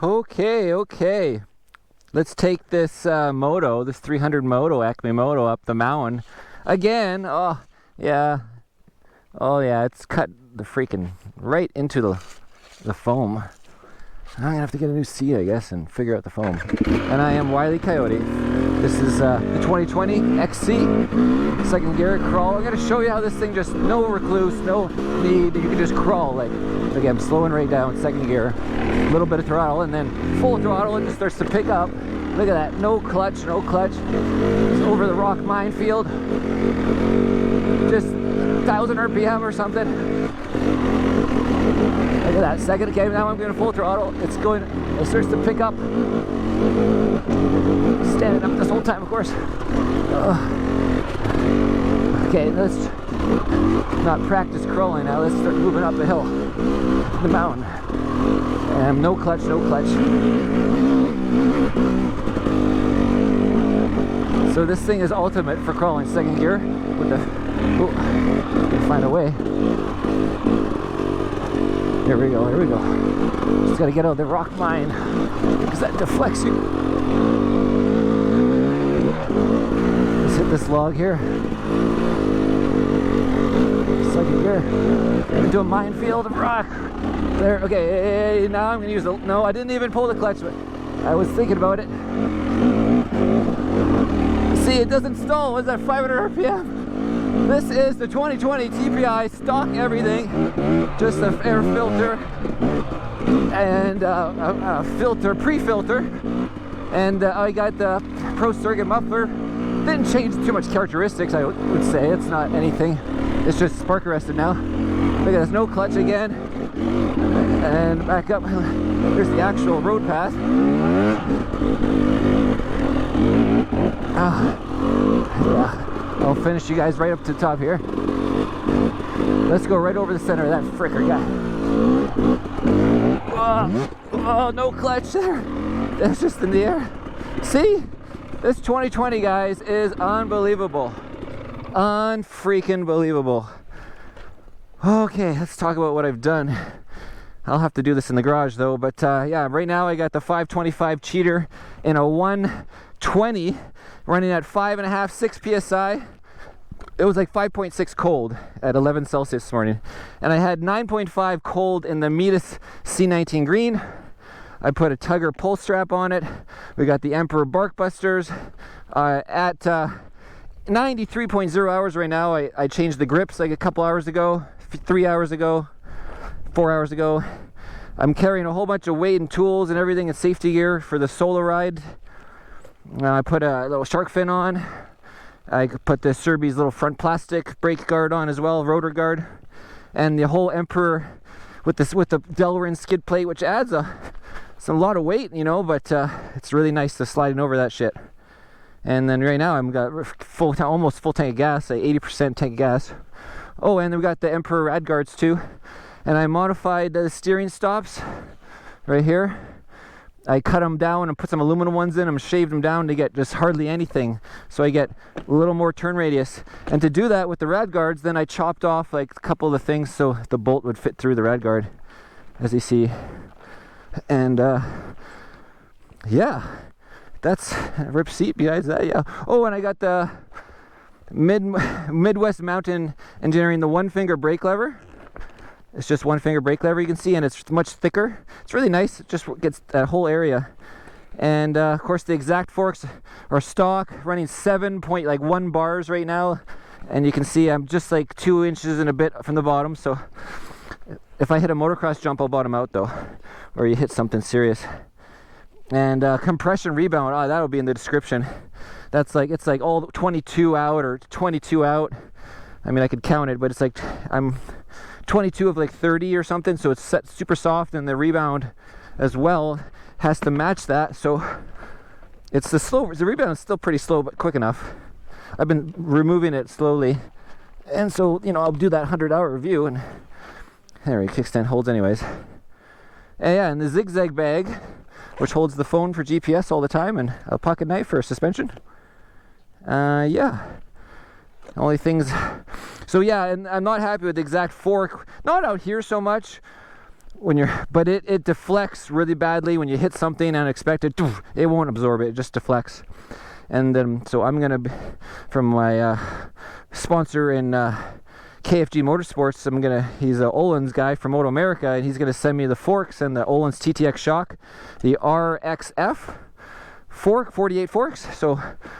Okay. Let's take this moto, this 300 moto, Acme moto, up the mountain again. Oh yeah, it's cut the freaking right into the foam. I'm gonna have to get a new seat, I guess, and figure out the foam. And I am Wile E. Coyote. This is the 2020 XC, second gear crawl. I'm gonna show you how this thing just, no recluse, no need, you can just crawl. Like, again, I'm slowing right down, second gear, a little bit of throttle, and then full throttle, it just starts to pick up. Look at that, no clutch. It's over the rock minefield. Just 1,000 RPM or something. Look at that, second, okay, now I'm going full throttle. It starts to pick up. Standing up this whole time, of course. Okay, let's not practice crawling now. Let's start moving up the hill, the mountain. And no clutch. So this thing is ultimate for crawling second gear with the, find a way. Here we go. Just gotta get out of the rock mine because that deflects you. Let's hit this log here. Second gear into a minefield of rock. There, okay, now I'm gonna use no, I didn't even pull the clutch, but I was thinking about it. See, it doesn't stall. What's that, 500 RPM? This is the 2020 TPI stock everything, just an air filter and a filter, pre-filter, and I got the Pro Circuit muffler. Didn't change too much characteristics, I would say. It's not anything. It's just spark arrested now. Look at this, no clutch again, and back up. There's the actual road path. Yeah. I'll finish you guys right up to the top here. Let's go right over the center of that fricker guy. Oh, no clutch there. That's just in the air. See? This 2020, guys, is unbelievable. Unfreaking believable. Okay, let's talk about what I've done. I'll have to do this in the garage though, but yeah, right now I got the 525 Cheater in a 120 running at 5.5, 6 psi. It was like 5.6 cold at 11 Celsius this morning, and I had 9.5 cold in the Mitas C19 green. I put a Tugger pull strap on it. We got the Emperor Bark Busters at 93.0 hours right now. I changed the grips like a couple hours ago, 3 hours ago, 4 hours ago. I'm carrying a whole bunch of weight and tools and everything and safety gear for the solo ride. I put a little shark fin on. I put the Serbi's little front plastic brake guard on as well, rotor guard, and the whole Emperor with the Delrin skid plate, which adds a lot of weight, you know, but it's really nice to sliding over that shit. And then right now I'm got almost full tank of gas, like 80% tank of gas. Oh, and then we got the Emperor rad guards too. And I modified the steering stops right here. I cut them down and put some aluminum ones in them, shaved them down to get just hardly anything, so I get a little more turn radius. And to do that with the rad guards, then I chopped off like a couple of the things so the bolt would fit through the rad guard, as you see. And yeah, that's rip seat besides that. Yeah. Oh, and I got the Midwest Mountain Engineering, the 1-finger brake lever. It's just 1-finger brake lever, you can see, and it's much thicker. It's really nice. It just gets that whole area. And of course the Exact forks are stock, running 7.1 bars right now. And you can see I'm just like 2 inches and a bit from the bottom. So if I hit a motocross jump, I'll bottom out though, or you hit something serious. And compression rebound, that'll be in the description. That's like, it's like all 22 out or 22 out. I mean, I could count it, but it's like I'm 22 of like 30 or something, so it's set super soft, and the rebound as well has to match that. So it's the rebound is still pretty slow, but quick enough. I've been removing it slowly, and so, you know, I'll do that 100-hour review. And there, kickstand holds anyways. And yeah, and the zigzag bag, which holds the phone for GPS all the time, and a pocket knife for suspension. Yeah, only things. So yeah, and I'm not happy with the Exact fork, not out here so much. but it deflects really badly when you hit something unexpected. It won't absorb it, it just deflects. And then, so I'm gonna, from my sponsor in KFG Motorsports, he's a Öhlins guy from Moto America, and he's gonna send me the forks and the Öhlins TTX shock, the RXF fork, 48 forks. So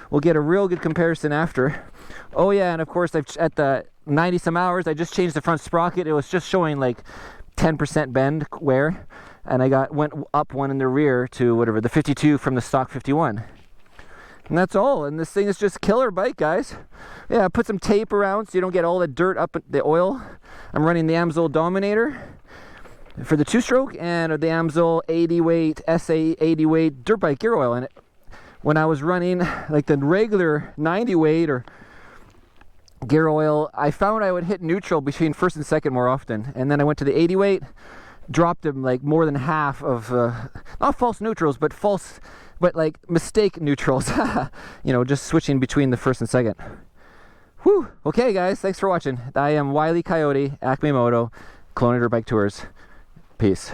we'll get a real good comparison after. Oh yeah, and of course at the 90 some hours, I just changed the front sprocket. It was just showing like 10% bend wear, and I went up one in the rear to whatever, the 52 from the stock 51. And that's all. And this thing is just killer bike, guys. Yeah, I put some tape around so you don't get all the dirt up the oil. I'm running the Amsoil Dominator for the 2-stroke and the Amsoil 80 weight SA 80 weight dirt bike gear oil in it. When I was running like the regular 90 weight or gear oil, I found I would hit neutral between first and second more often. And then I went to the 80 weight, dropped them like more than half of not false neutrals, but like mistake neutrals. You know, just switching between the first and second. Whew. Okay guys, thanks for watching. I am Wile E. Coyote, Acme Moto, Kelowna Dirt Bike Tours. Peace.